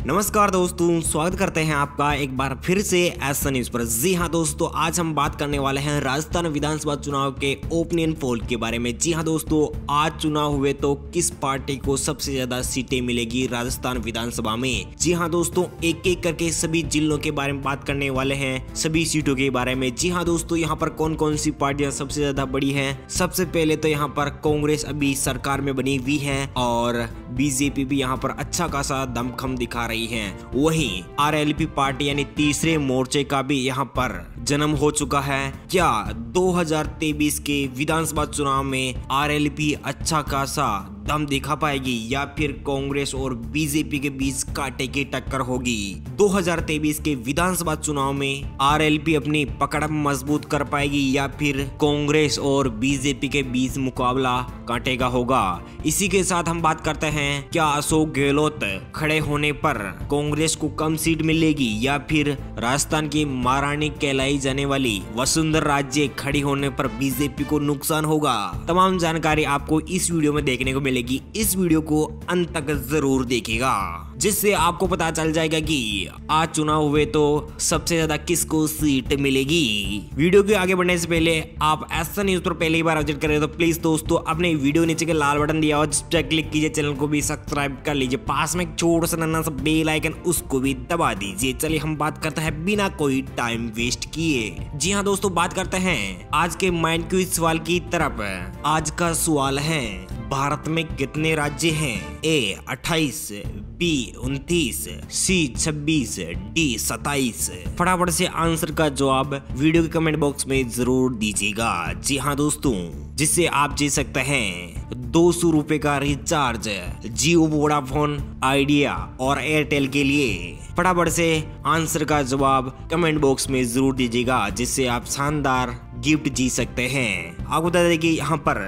नमस्कार दोस्तों, स्वागत करते हैं आपका एक बार फिर से एस न्यूज पर। जी हाँ दोस्तों, आज हम बात करने वाले हैं राजस्थान विधानसभा चुनाव के ओपिनियन पोल के बारे में। जी हाँ दोस्तों, आज चुनाव हुए तो किस पार्टी को सबसे ज्यादा सीटें मिलेगी राजस्थान विधानसभा में। जी हाँ दोस्तों, एक एक करके सभी जिलों के बारे में बात करने वाले हैं, सभी सीटों के बारे में। जी हाँ दोस्तों, यहाँ पर कौन कौन सी पार्टियां सबसे ज्यादा बड़ी है। सबसे पहले तो यहाँ पर कांग्रेस अभी सरकार में बनी हुई है और बीजेपी भी यहाँ पर अच्छा खासा दमखम दिखा रही है। वहीं आरएलपी पार्टी यानी तीसरे मोर्चे का भी यहाँ पर जन्म हो चुका है। क्या 2023 के विधानसभा चुनाव में आरएलपी अच्छा खासा दम दिखा पाएगी या फिर कांग्रेस और बीजेपी के बीच कांटे की टक्कर होगी। 2023 के विधानसभा चुनाव में आरएलपी अपनी पकड़ मजबूत कर पाएगी या फिर कांग्रेस और बीजेपी के बीच मुकाबला कांटे का होगा। इसी के साथ हम बात करते हैं, क्या अशोक गहलोत खड़े होने पर कांग्रेस को कम सीट मिलेगी या फिर राजस्थान की महारानी कहलाई जाने वाली वसुंधरा राजे खड़ी होने पर बीजेपी को नुकसान होगा। तमाम जानकारी आपको इस वीडियो में देखने को मिलेगी। इस वीडियो को अंत तक जरूर देखिएगा, जिससे आपको पता चल जाएगा कि आज चुनाव हुए तो सबसे ज्यादा किसको सीट मिलेगी। वीडियो के आगे बढ़ने से पहले आप एस न्यूज पर पहली बार विजिट करें तो प्लीज दोस्तों अपने वीडियो नीचे के लाल बटन दिया और जिस पर क्लिक कीजिए, चैनल को भी सब्सक्राइब कर लीजिए, पास में एक छोटा सा नन्हा सा बेल आइकन उसको भी दबा दीजिए। चलिए हम बात करते हैं बिना कोई टाइम वेस्ट किए। जी हाँ दोस्तों, बात करते हैं आज के माइंड क्विज सवाल की तरफ। आज का सवाल है, भारत में कितने राज्य हैं? ए 28, बी 29, सी 26, डी 27। फटाफट से आंसर का जवाब वीडियो के कमेंट बॉक्स में जरूर दीजिएगा। जी हाँ दोस्तों, जिससे आप जीत सकते हैं 200 रुपए का रिचार्ज जियो, वोडाफोन, आइडिया और एयरटेल के लिए। फटाफट से आंसर का जवाब कमेंट बॉक्स में जरूर दीजिएगा, जिससे आप शानदार गिफ्ट जीत सकते हैं। आपको बता दें कि यहाँ पर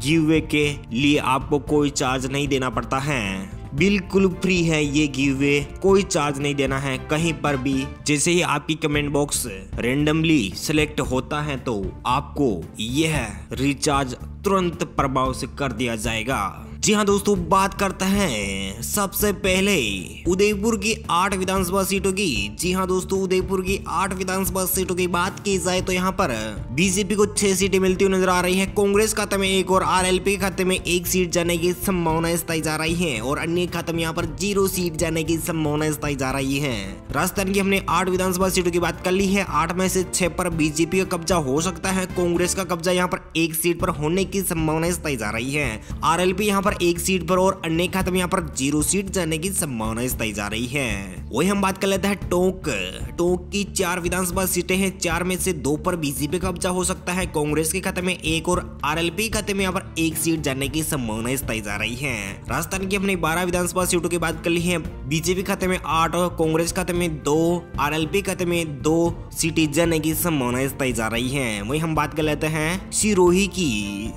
गिवअवे के लिए आपको कोई चार्ज नहीं देना पड़ता है, बिल्कुल फ्री है ये गिवअवे, कोई चार्ज नहीं देना है कहीं पर भी। जैसे ही आपकी कमेंट बॉक्स रेंडमली सिलेक्ट होता है तो आपको यह रिचार्ज तुरंत प्रभाव से कर दिया जाएगा। जी हाँ दोस्तों, बात करते हैं सबसे पहले उदयपुर की 8 विधानसभा सीटों की। जी हाँ दोस्तों, उदयपुर की 8 विधानसभा सीटों की बात की जाए तो यहाँ पर बीजेपी को 6 सीटें मिलती हुई नजर आ रही है। कांग्रेस खाते में 1 और आरएलपी खाते में 1 सीट जाने की संभावना जताई जा रही है और अन्य खाते में यहाँ पर 0 सीट जाने की संभावना जताई जा रही है। राजस्थान की हमने 8 विधानसभा सीटों की बात कर ली है। 8 में से 6 पर बीजेपी का कब्जा हो सकता है। कांग्रेस का कब्जा यहाँ पर 1 सीट पर होने की संभावना जताई जा रही है। आरएलपी यहाँ पर 1 सीट पर और अन्य खाते में यहाँ पर 0 सीट जाने की संभावना जताई जा रही है। वही हम बात कर लेते हैं टोंक की 4 विधानसभा सीटें हैं। 4 में से 2 पर बीजेपी का कब्जा हो सकता है। कांग्रेस के खाते में 1 और आरएलपी खाते में यहाँ पर 1 सीट जाने की संभावना जताई जा रही है। राजस्थान की हमने 12 विधानसभा सीटों की बात कर ली है। बीजेपी खाते में 8 और कांग्रेस खाते में 2, आरएलपी खाते में 2 सीटें जाने की संभावना जताई जा रही है। वही हम बात कर लेते हैं सिरोही की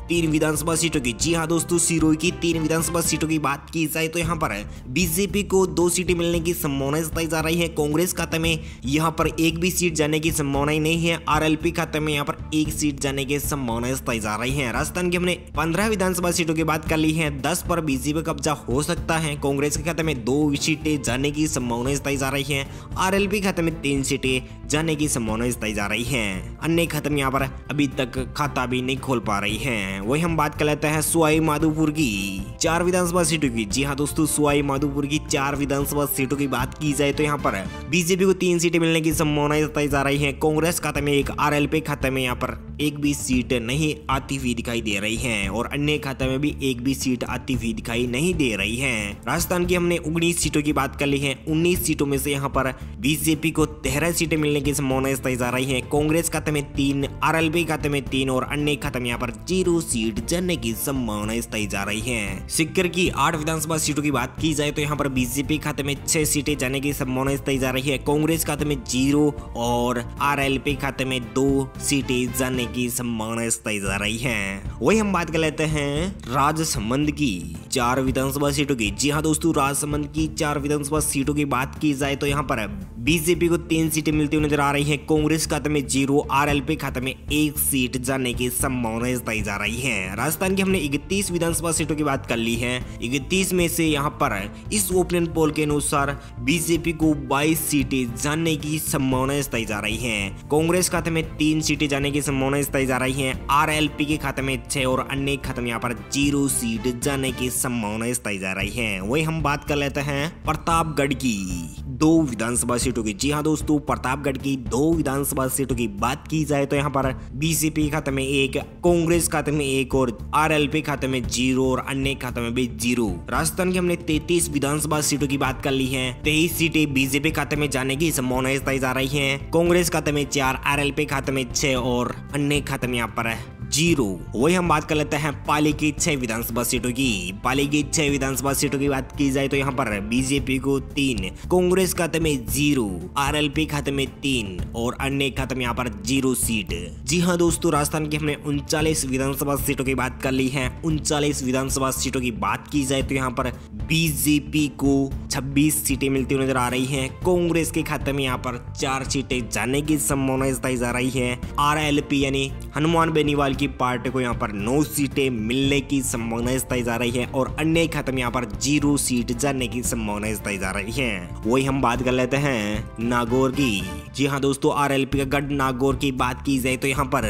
3 विधानसभा सीटों की। जी हाँ दोस्तों, सिरोही की 3 विधानसभा सीटों की बात की जाए तो यहाँ पर बीजेपी को 2 सीटें मिलने की संभावना जताई जा रही है। कांग्रेस खाते में यहाँ पर 1 भी सीट जाने की संभावना ही नहीं है। आरएलपी खाते में यहाँ पर 1 सीट जाने की संभावना जताई जा रही है। राजस्थान की हमने 15 विधानसभा सीटों की बात कर ली है। 10 पर बीजेपी कब्जा हो सकता है। कांग्रेस के खाते में 2 सीटें जाने की संभावना जताई जा रही है। आरएलपी खाते में 3 सीटें जाने की संभावना जताई जा रही है। अन्य खाते में यहाँ पर अभी तक खाता भी नहीं खोल पा रही है। वही हम बात कर लेते हैं सवाई माधोपुर की 4 विधानसभा सीटों की। जी हाँ दोस्तों, सवाई माधोपुर की 4 विधानसभा सीटों की बात की जाए तो यहाँ पर बीजेपी को 3 सीटें मिलने की संभावना जताई जा रही है। कांग्रेस खाते में 1, आरएलपी खाते में यहाँ पर 1 भी सीट नहीं आती हुई दिखाई दे रही है और अन्य खाते में भी 1 भी सीट आती हुई दिखाई नहीं दे रही है। राजस्थान की हमने 19 सीटों की बात कर ली है। 19 सीटों में से यहाँ पर बीजेपी को 13 सीटें मिलने की संभावना जताई जा रही है। कांग्रेस खाते में 3, आरएलपी खाते में 3 और अन्य खाते में यहाँ पर 0 सीट जाने की संभावना जताई जा रही है। सिक्कर की 8 विधानसभा सीटों की बात की जाए तो यहाँ पर बीजेपी खाते में 6 सीटें जाने की संभावना जताई जा रही है। कांग्रेस खाते में 0 और आरएलपी खाते में 2 सीटें जाने की संभावना जताई जा रही है। वही हम बात कर लेते हैं राजसमंद की 4 विधानसभा सीटों की। जी हाँ दोस्तों, राजसमंद की 4 विधानसभा सीटों की बात की जाए तो यहाँ पर बीजेपी को 3 सीटें मिलती हुई नजर आ रही हैं। कांग्रेस खाते में 0, आरएलपी खाते में 1 सीट जाने की संभावना जताई जा रही है। राजस्थान की हमने 31 विधानसभा सीटों की बात कर ली है। 31 में से यहाँ पर इस ओपिनियन पोल के अनुसार बीजेपी को 22 सीटें जाने की संभावना जताई जा रही है। कांग्रेस खाते में 3 सीटें जाने की संभावना जताई जा रही है। आरएलपी के खाते में 6 और अन्य खाते में यहाँ पर 0 सीट जाने की संभावना जताई जा रही है। वही हम बात कर लेते हैं प्रतापगढ़ की 2 विधानसभा सीटों की। जी हाँ दोस्तों, प्रतापगढ़ की 2 विधानसभा सीटों की बात की जाए तो यहाँ पर बीजेपी खाते में 1, कांग्रेस खाते में 1 और आरएलपी खाते में 0 और अन्य खाते में भी 0। राजस्थान की हमने 33 विधानसभा सीटों की बात कर ली है। 23 सीटें बीजेपी खाते में जाने की संभावना जताई जा रही है। कांग्रेस खाते में 4, आरएलपी खाते में 6 और अन्य खाते में यहाँ पर 0। वही हम बात कर लेते हैं पाली की 6 विधानसभा सीटों की। पाली की 6 विधानसभा सीटों की बात की जाए तो यहाँ पर बीजेपी को 3, कांग्रेस खाते में 0, आरएलपी खाते में 3 और अन्य खाते में यहाँ पर 0 सीट। जी हाँ दोस्तों, राजस्थान की हमने 39 विधानसभा सीटों की बात कर ली है। 39 विधानसभा सीटों की बात की जाए तो यहाँ पर बीजेपी को 26 सीटें मिलती हुई नजर आ रही हैं। कांग्रेस के खाते में यहाँ पर 4 सीटें जाने की संभावना जताई जा रही है। आरएलपी यानी हनुमान बेनीवाल की पार्टी को यहाँ पर 9 सीटें मिलने की संभावना जताई जा रही है और अन्य खाते में यहाँ पर 0 सीट जाने की संभावना जताई जा रही है। वही हम बात कर लेते हैं नागौर की। जी हाँ दोस्तों, आरएलपी का गढ़ नागौर की बात की जाए तो यहाँ पर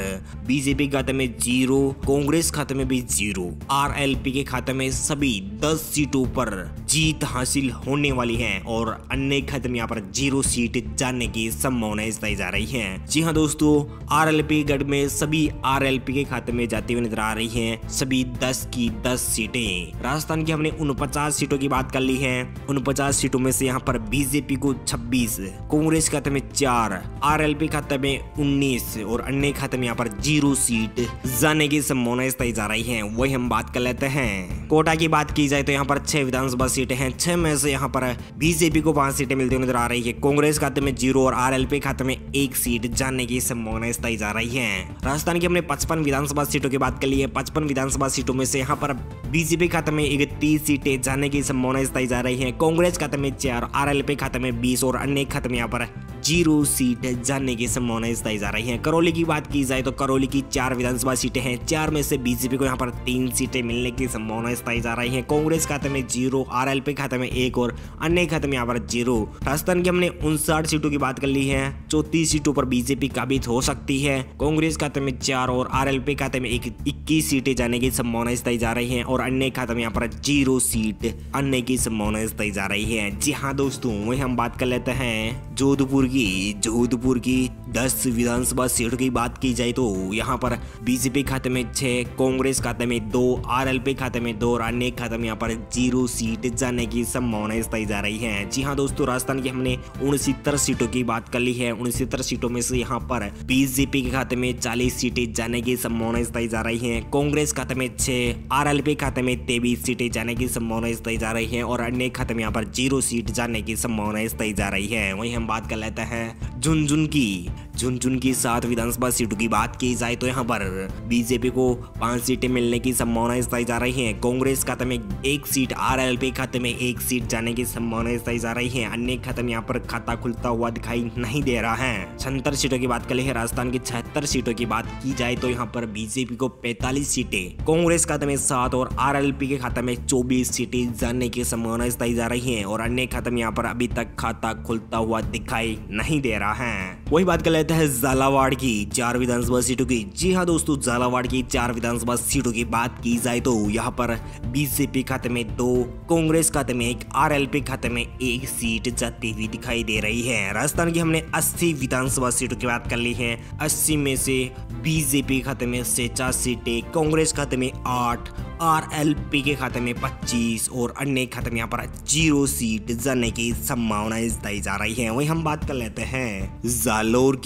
बीजेपी खाते में 0, कांग्रेस खाते में भी 0, आरएलपी के खाते में सभी 10 सीटों पर जीत हासिल होने वाली है और अन्य खाते में यहाँ पर 0 सीट जाने की संभावना जताई जा रही है। जी हाँ दोस्तों, आरएलपी गढ़ में सभी आरएलपी के खाते में जाती हुई नजर आ रही हैं सभी 10 की 10 सीटें। राजस्थान की हमने 49 सीटों की बात कर ली है। 49 सीटों में से यहाँ पर बीजेपी को 26, कांग्रेस खाते में 4, आरएलपी खाते में 19 और अन्य खाते में यहाँ पर 0 सीट जाने की संभावना जताई जा रही है। वही हम बात कर लेते हैं कोटा की। बात की जाए तो यहाँ पर 6 विधानसभा सीटें हैं। 6 में से यहाँ पर बीजेपी को 5 सीटें मिलती हुई नजर आ रही है। कांग्रेस खाते में 0 और आरएलपी खाते में 1 सीट जाने की संभावना जताई जा रही है। राजस्थान की हमने 55 विधानसभा सीटों की बात कर ली है। 55 विधानसभा सीटों में से यहाँ पर बीजेपी खाते में 31 सीटें जाने की संभावना जताई जा रही है। कांग्रेस खाते में 4, आरएलपी खाते में 20 और अन्य खाते में यहाँ पर 0 सीट जाने की संभावना जताई जा रही है। करौली की बात की जाए तो करौली की 4 विधानसभा सीटें हैं। 4 में से बीजेपी को यहाँ पर 3 सीटें मिलने की संभावना जताई जा रही है। कांग्रेस खाते में 0, आरएलपी खाते में 1 और अन्य खाते में यहाँ पर 0। राजस्थान की हमने 59 सीटों की बात कर ली है। 34 सीटों पर बीजेपी काबिज हो सकती है। कांग्रेस खाते में 4 और आरएलपी खाते में 21 सीटें जाने की संभावना जताई जा रही है और अन्य खाते में यहाँ पर 0 सीट अन्य की संभावना जताई जा रही है। जी हाँ दोस्तों, वही हम बात कर लेते हैं जोधपुर की 10 विधानसभा सीटों की बात की जाए तो यहाँ पर बीजेपी खाते में 6, कांग्रेस खाते में 2, आरएलपी खाते में 2 और अन्य खाते में यहाँ पर 0 सीट जाने की संभावना जताई जा रही है। जी हाँ दोस्तों, राजस्थान की हमने 69 सीटों की बात कर ली है। 69 सीटों में से यहाँ पर बीजेपी के खाते में 40 सीटें जाने की संभावना जताई जा रही है। कांग्रेस खाते में 6, आरएलपी खाते में 23 सीटें जाने की संभावना जताई जा रही है और अन्य खाते में यहाँ पर 0 सीट जाने की संभावना जताई जा रही है। वही हम बात कर लेते हैं झुंझुनू की 7 विधानसभा सीटों की बात की जाए तो यहाँ पर बीजेपी को 5 सीटें मिलने की संभावना जताई जा रही है। कांग्रेस खाते में 1 सीट, आरएलपी खाते में 1 सीट जाने की संभावना जताई जा रही है। अन्य खाते में यहाँ पर खाता खुलता हुआ दिखाई नहीं दे रहा है। 76 सीटों की बात कर ली है। राजस्थान की 76 सीटों की बात की जाए तो यहाँ पर बीजेपी को 45 सीटें, कांग्रेस खाते में 7 और आरएलपी के खाते में 24 सीटें जाने की संभावना जताई जा रही है और अन्य खाते में यहाँ पर अभी तक खाता खुलता हुआ दिखाई नहीं दे रहा है। वही बात कर लेते हैं झालावाड़ की 4 विधानसभा सीटों की। जी हाँ दोस्तों, झालावाड़ की 4 विधानसभा सीटों की बात की जाए तो यहाँ पर बीजेपी खाते में 2, कांग्रेस खाते में 1, आरएलपी खाते में 1 सीट जाती हुई दिखाई दे रही है। राजस्थान की हमने 80 विधानसभा सीटों की बात कर ली है। 80 में से बीजेपी खाते में 50 सीटें, कांग्रेस खाते में 8, आरएलपी के खाते में 25 और अन्य खाते में यहाँ पर 0 सीट जाने की संभावना जताई जा रही है। वही हम बात कर लेते हैं जालोर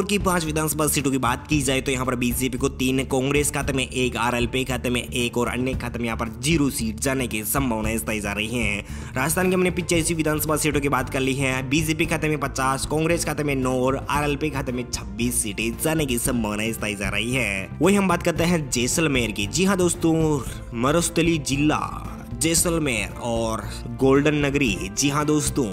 की 5 विधानसभा सीटों की बात की जाए तो यहाँ पर बीजेपी को 3, कांग्रेस खाते में 1, आरएलपी खाते में 1 और अन्य खाते में यहाँ पर 0 सीट जाने की संभावना जताई जा रही है। राजस्थान की हमने 85 विधानसभा सीटों की बात कर ली है। बीजेपी खाते में 50, कांग्रेस खाते में 9 और आरएलपी खाते में 26 सीटें जाने की संभावना जताई जा रही है। वही हम बात करते हैं जैसलमेर की। जी हाँ दोस्तों, मरुस्थली जिला जैसलमेर और गोल्डन नगरी। जी हाँ दोस्तों,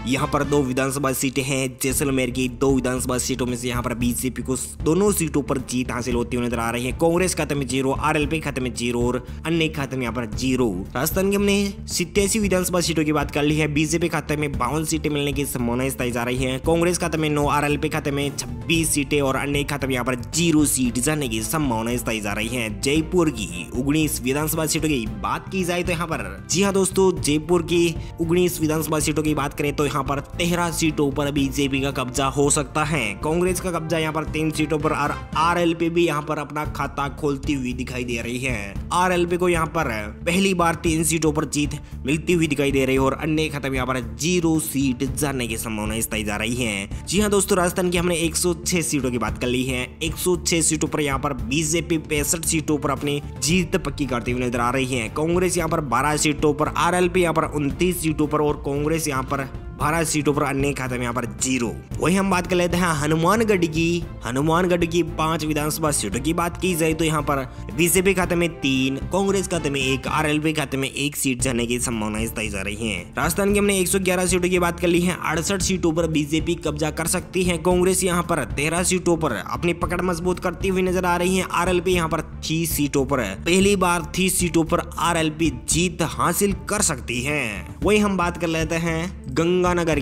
यहाँ पर 2 विधानसभा सीटें हैं। जैसलमेर की 2 विधानसभा सीटों में से यहाँ पर बीजेपी को दोनों सीटों पर जीत हासिल होती हुई नजर आ रही है। कांग्रेस खाते में 0, आरएलपी खाते में 0 और अन्य खाते में यहाँ पर 0। राजस्थान की हमने 87 विधानसभा सीटों की बात कर ली है। बीजेपी खाते में 52 सीटें मिलने की संभावना बताई जा रही है। कांग्रेस खाते में 9, आरएलपी खाते में 26 सीटें और अन्य खाते में यहाँ पर 0 सीट जाने की संभावना बताई जा रही है। जयपुर की 19 विधानसभा सीटों की बात की जाए तो यहाँ पर, जी हाँ दोस्तों, जयपुर की 19 विधानसभा सीटों की बात करें तो यहाँ पर 13 सीटों पर बीजेपी का कब्जा हो सकता है। कांग्रेस का कब्जा यहाँ पर 3 सीटों पर और आरएलपी भी यहाँ पर अपना खाता खोलती हुई दिखाई दे रही है। आरएलपी को यहाँ पर पहली बार 3 सीटों पर जीत मिलती हुई दिखाई दे रही है और अन्य खाते में यहाँ पर 0 सीट जाने की संभावना बताई जा रही है। जी हाँ दोस्तों, राजस्थान की हमने 106 सीटों की बात कर ली है। 106 सीटों पर यहाँ पर बीजेपी 65 सीटों पर अपनी जीत पक्की करती हुई नजर आ रही है। कांग्रेस यहाँ पर 12 सीटों पर, आरएलपी यहाँ पर 29 सीटों पर और कांग्रेस यहाँ पर 12 सीटों पर, अन्य खाते में यहाँ पर 0। वही हम बात कर लेते हैं हनुमानगढ़ की 5 विधानसभा सीटों की बात की जाए तो यहाँ पर बीजेपी खाते में 3, कांग्रेस खाते में 1, आरएलपी खाते में 1 सीट जाने की संभावना बताई जा रही है। राजस्थान की हमने 111 सीटों की बात कर ली है। 68 सीटों पर बीजेपी कब्जा कर सकती है। कांग्रेस यहाँ पर 13 सीटों पर अपनी पकड़ मजबूत करती हुई नजर आ रही है। आरएलपी यहाँ पर 30 सीटों पर, पहली बार 30 सीटों पर आरएलपी जीत हासिल कर सकती है। वही हम बात कर लेते हैं गंगानगर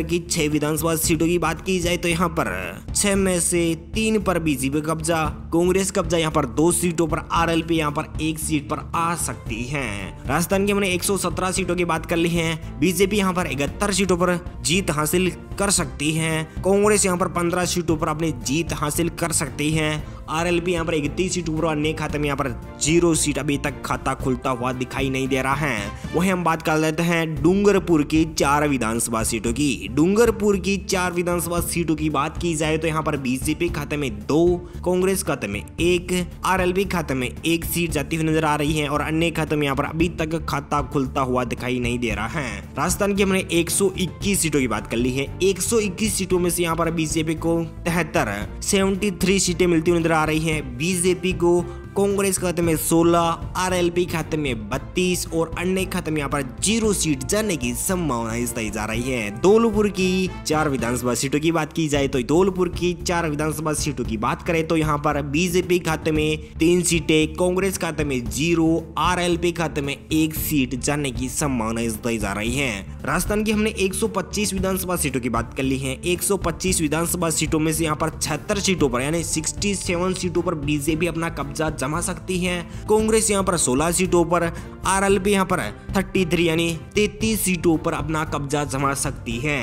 की 6 विधानसभा सीटों की बात की जाए तो यहाँ पर 6 में से 3 पर बीजेपी कब्जा, कांग्रेस कब्जा यहाँ पर 2 सीटों पर, आरएलपी यहाँ पर 1 सीट पर आ सकती है। राजस्थान की हमने 117 सीटों की बात कर ली है। बीजेपी यहाँ पर 71 सीटों पर जीत हासिल कर सकती है। कांग्रेस यहाँ पर 15 सीटों पर अपनी जीत हासिल कर सकती है। आरएलपी यहाँ पर 31 सीटों पर, अन्य खाते में यहाँ पर 0 सीट अभी तक खाता खुलता हुआ दिखाई नहीं दे रहा है। वही हम बात कर लेते हैं डूंगरपुर की 4 विधानसभा सीटों की। डूंगरपुर की 4 विधानसभा सीटों की बात की जाए तो यहाँ पर बीजेपी खाते में 2, कांग्रेस खाते में 1, आरएलपी खाते में 1 सीट जाती हुई नजर आ रही है और अन्य खाते में यहाँ पर अभी तक खाता खुलता हुआ दिखाई नहीं दे रहा है। राजस्थान की हमने 121 सीटों की बात कर ली है। 121 सीटों में से यहाँ पर बीजेपी को 73 सीटें मिलती हुई नजर आ रही है। बीजेपी को कांग्रेस खाते में 16, आरएलपी खाते में 32 और अन्य खाते में यहाँ पर 0 सीट जाने की संभावना बताई जा रही है। धौलपुर की 4 विधानसभा सीटों की बात की जाए तो धौलपुर की 4 विधानसभा सीटों की बात करें तो यहाँ पर बीजेपी खाते में 3 सीटें, कांग्रेस खाते में 0, आरएलपी खाते में 1 सीट जाने की संभावना बताई जा रही है। राजस्थान की हमने 125 विधानसभा सीटों की बात कर ली है। 125 विधानसभा सीटों में से यहाँ पर 76 सीटों पर यानी 67 सीटों पर बीजेपी अपना कब्जा जमा सकती है। कांग्रेस यहाँ पर 16 सीटों पर, आरएलपी यहाँ पर 33 यानी 33 सीटों पर अपना कब्जा जमा सकती है।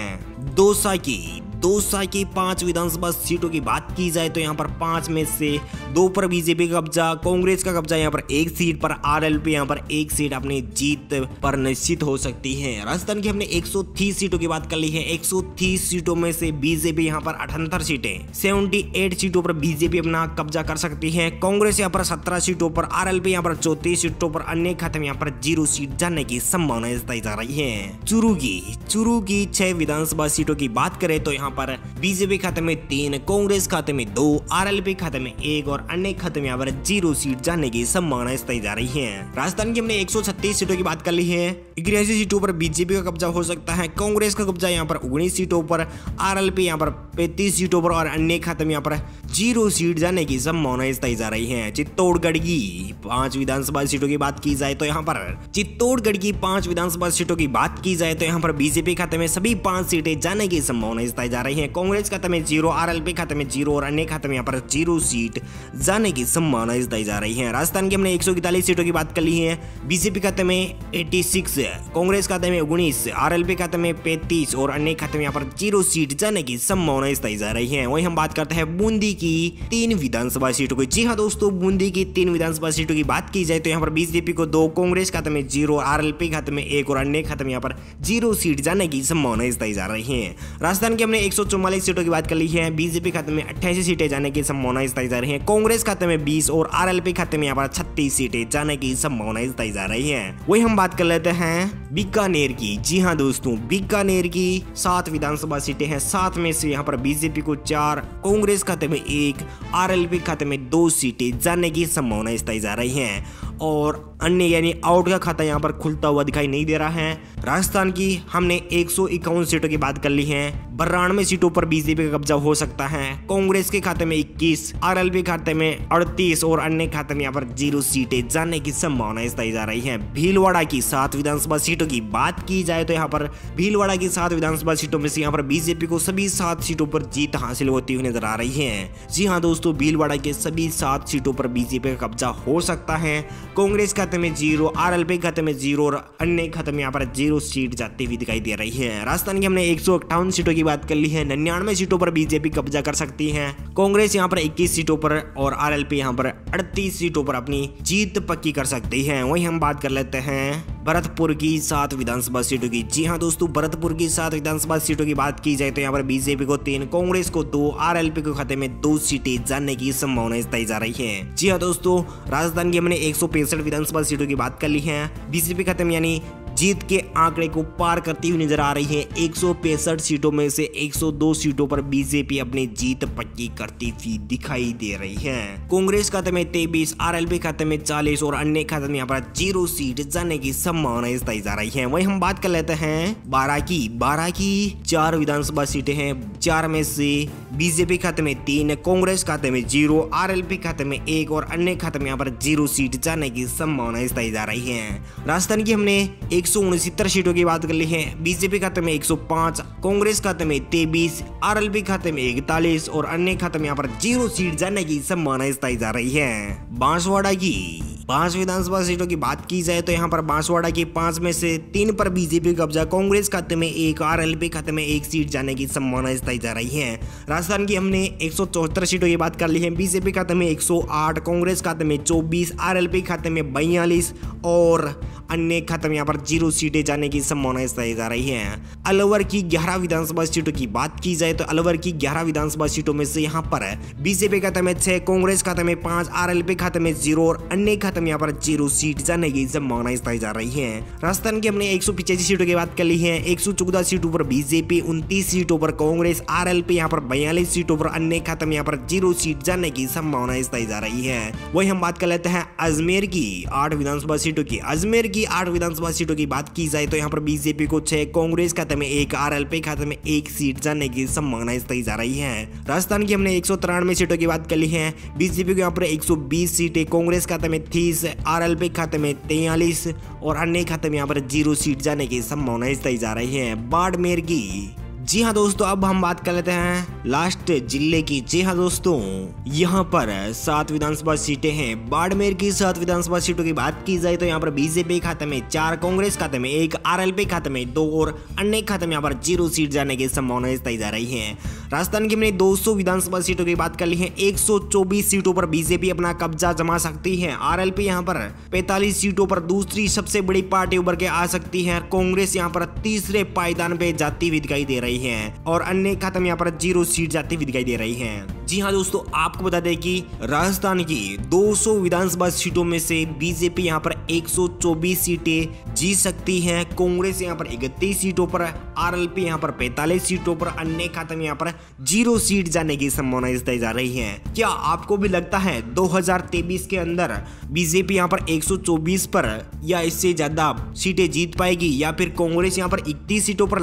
दौसा की 5 विधानसभा सीटों की बात की जाए तो यहाँ पर 5 में से 2 पर बीजेपी का कब्जा, कांग्रेस का कब्जा यहाँ पर 1 सीट पर, आरएलपी यहाँ पर 1 सीट अपनी जीत पर निश्चित हो सकती है। राजस्थान की हमने 130 सीटों की बात कर ली है। 130 सीटों में से बीजेपी यहाँ पर 78 सीटें, 78 सीटों पर बीजेपी अपना कब्जा कर सकती है। कांग्रेस यहाँ पर 17 सीटों पर, आरएलपी यहाँ पर 34 सीटों पर, अन्य खाते में यहाँ पर 0 सीट जाने की संभावना बताई जा रही है। चुरू की 6 विधानसभा सीटों की बात करें तो यहाँ पर बीजेपी खाते में 3, कांग्रेस खाते में 2, आरएलपी खाते में 1 और अन्य खाते में यहाँ पर 0 सीट जाने की संभावना बताई जा रही है। राजस्थान की हमने 136 सीटों की बात कर ली है। 81 सीटों पर बीजेपी का कब्जा हो सकता है। कांग्रेस का कब्जा यहाँ पर 19 सीटों पर, आरएलपी यहाँ पर 35 सीटों पर और अन्य खाते में यहाँ पर 0 सीट जाने की संभावना बताई जा रही है। चित्तौड़गढ़ की 5 विधानसभा सीटों की बात की जाए तो यहाँ पर चित्तौड़गढ़ की 5 विधानसभा सीटों की बात की जाए तो यहाँ पर बीजेपी खाते में सभी 5 सीटें जाने की संभावना बताई जा रही है। कांग्रेस खाते में 0, आरएलपी खाते में 0 और अन्य खाते में यहाँ पर 0 सीट जाने की संभावना बताई जा रही है। राजस्थान की हमने 141 सीटों की बात कर ली है। बीजेपी खाते में 86, कांग्रेस खाते में 19, आरएलपी खाते में 35 और अन्य खाते में यहाँ पर 0 सीट जाने की संभावना बताई जा रही है। वही हम बात करते हैं बूंदी की 3 विधानसभा सीटों की। जी हाँ दोस्तों, बूंदी की 3 विधानसभा सीटों की बात की जाए तो यहाँ पर बीजेपी को 2, कांग्रेस खाते में 0, आरएलपी खाते में 1 और अन्य खाते में यहाँ पर 0 सीट जाने की संभावना बताई जा रही है। राजस्थान की हमने 144 सीटों की बात कर ली है। बीजेपी खाते में 88 सीटें जाने की संभावना बताई जा रही है। कांग्रेस खाते में 20 और आरएलपी खाते में यहाँ पर 36 सीटें जाने की संभावना बताई जा रही है। वही हम बात कर लेते हैं बीकानेर की। जी हाँ दोस्तों, बीकानेर की 7 विधानसभा सीटें हैं। 7 में से यहाँ पर बीजेपी को 4, कांग्रेस खाते में 1, आरएलपी खाते में 2 सीटें जाने की संभावना बताई जा रही है। और अन्य यानी आउट का खाता यहाँ पर खुलता हुआ दिखाई नहीं दे रहा है। राजस्थान की हमने 151 सीटों की बात कर ली है। 92 सीटों पर बीजेपी का कब्जा हो सकता है। कांग्रेस के खाते में 21, आरएलपी खाते में 38 और अन्य खाते में यहाँ पर 0 सीटें जाने की संभावना बताई जा रही है। भीलवाड़ा की 7 विधानसभा सीटों की बात की जाए तो यहाँ पर भीलवाड़ा की 7 विधानसभा सीटों में से यहाँ पर बीजेपी को सभी 7 सीटों पर जीत हासिल होती हुई नजर आ रही है। जी हाँ दोस्तों, भीलवाड़ा के सभी 7 सीटों पर बीजेपी का कब्जा हो सकता है। कांग्रेस खाते में 0, आरएलपी खाते में 0 और अन्य खाते में यहाँ पर 0 सीट जाती हुई दिखाई दे रही है। राजस्थान की हमने 158 सीटों की बात कर ली है। 99 सीटों पर बीजेपी कब्जा कर सकती है। कांग्रेस यहाँ पर 21 सीटों पर और आरएलपी यहाँ पर 38 सीटों पर अपनी जीत पक्की कर सकती है। वहीं हम बात कर लेते हैं भरतपुर की 7 विधानसभा सीटों की। जी हाँ दोस्तों, भरतपुर की 7 विधानसभा सीटों की बात की जाए तो यहाँ पर बीजेपी को 3, कांग्रेस को 2, आरएलपी के खाते में 2 सीटें जाने की संभावना बताई जा रही है। जी हाँ दोस्तों, राजस्थान की हमने 165 विधानसभा सीटों की बात कर ली है। बीजेपी खाते में यानी जीत के आंकड़े को पार करती हुई नजर आ रही है। 165 सीटों में से 102 सीटों पर बीजेपी अपनी जीत पक्की करती हुई दिखाई दे रही है। कांग्रेस खाते में 23, आरएलपी खाते में 40 और अन्य खाते में यहाँ पर 0 सीट जाने की संभावना बताई जा रही है। वहीं हम बात कर लेते हैं 12 की 4 विधानसभा सीटें हैं। 4 में से बीजेपी खाते में 3, कांग्रेस खाते में 0, आरएलपी खाते में 1 और अन्य खाते में यहाँ पर 0 सीट जाने की संभावना बताई जा रही है। राजस्थान की हमने 169 सीटों की बात कर ली है। बीजेपी खाते में 105, कांग्रेस खाते में 23, आरएलपी खाते में 41 और अन्य खाते में यहाँ पर 0 सीट जाने की संभावना बताई जा रही है। बांसवाड़ा की 5 विधानसभा सीटों की बात की जाए तो यहाँ पर बांसवाड़ा की 5 में से 3 पर बीजेपी कब्जा, कांग्रेस खाते में 1, आरएलपी खाते में 1 सीट जाने की संभावना बताई जा रही है। राजस्थान की हमने 174 सीटों की बात कर ली है। बीजेपी खाते में 108, कांग्रेस खाते में 24, आरएलपी खाते में 42 और अन्य खाते में यहाँ पर 0 सीटें जाने की संभावना बताई जा रही है। अलवर की 11 विधानसभा सीटों की बात की जाए तो अलवर की 11 विधानसभा सीटों में से यहाँ पर बीजेपी खाते में 6, कांग्रेस खाते में 5, आरएलपी खाते में 0 और अन्य खाते में यहाँ पर 0 सीट जाने की संभावना बताई जा रही है। राजस्थान की हमने 185 सीटों की बात कर ली है। 114 सीटों पर बीजेपी, 29 सीटों पर कांग्रेस, आरएलपी यहाँ पर 42 सीटों पर अन्य खाते में यहाँ पर 0 सीट जाने की संभावना बताई जा रही है। वही हम बात कर लेते हैं अजमेर की 8 विधानसभा सीटों की। अजमेर की 8 विधानसभा सीटों की बात की जाए तो यहाँ पर बीजेपी को 6, कांग्रेस खाते में 1, आरएलपी खाते में 1 सीट जाने की संभावना बताई जा रही है। राजस्थान की हमने 193 सीटों की बात कर ली है। बीजेपी को यहाँ पर 120 सीटें, कांग्रेस खाते में 30, आरएलपी खाते में 43 और अन्य खाते में यहाँ पर 0 सीट जाने की संभावना बताई जा रही है। बाड़मेर की जी हाँ दोस्तों, अब हम बात कर लेते हैं लास्ट जिले की। जी हाँ दोस्तों, यहाँ पर 7 विधानसभा सीटें हैं। बाड़मेर की 7 विधानसभा सीटों की बात की जाए तो यहाँ पर बीजेपी खाते में 4, कांग्रेस खाते में 1, आरएलपी खाते में 2 और अन्य खाते में यहाँ पर 0 सीट जाने की संभावना बताई जा रही है। राजस्थान की हमने 200 विधानसभा सीटों की बात कर ली है। 124 सीटों पर बीजेपी अपना कब्जा जमा सकती है। आरएलपी यहाँ पर 45 सीटों पर दूसरी सबसे बड़ी पार्टी उभर के आ सकती है। कांग्रेस यहाँ पर तीसरे पायदान पे जाती हुई दिखाई दे रही है और अन्य खाते में यहाँ पर 0 सीट जाती हुई दिखाई दे रही है। जी हाँ दोस्तों, आपको बता दें कि राजस्थान की 200 विधानसभा सीटों में से बीजेपी यहाँ पर 124 सीटें जीत सकती है। कांग्रेस यहाँ पर 31 सीटों पर, आरएलपी यहाँ पर 45 सीटों पर, अन्य खाते में यहाँ पर 0 सीट जाने की संभावना बताई जा रही है। क्या आपको भी लगता है 2023 के अंदर बीजेपी यहाँ पर 124 पर या इससे ज्यादा सीटें जीत पाएगी, या फिर कांग्रेस यहाँ पर 31 सीटों पर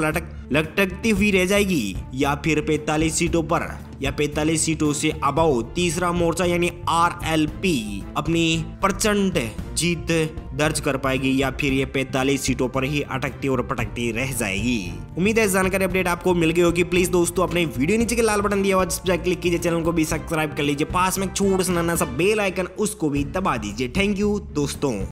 लटकती हुई रह जाएगी, या फिर 45 सीटों पर या 45 सीटों से अबाउ तीसरा मोर्चा यानी आरएलपी अपनी प्रचंड जीत दर्ज कर पाएगी, या फिर ये 45 सीटों पर ही अटकती और पटकती रह जाएगी। उम्मीद है जानकारी अपडेट आपको मिल गई होगी। प्लीज दोस्तों, अपने वीडियो नीचे के लाल बटन दिया हुआ जिस पर क्लिक कीजिए, चैनल को भी सब्सक्राइब कर लीजिए, पास में छोटा सा नन्हा सा बेल आइकन उसको भी दबा दीजिए। थैंक यू दोस्तों।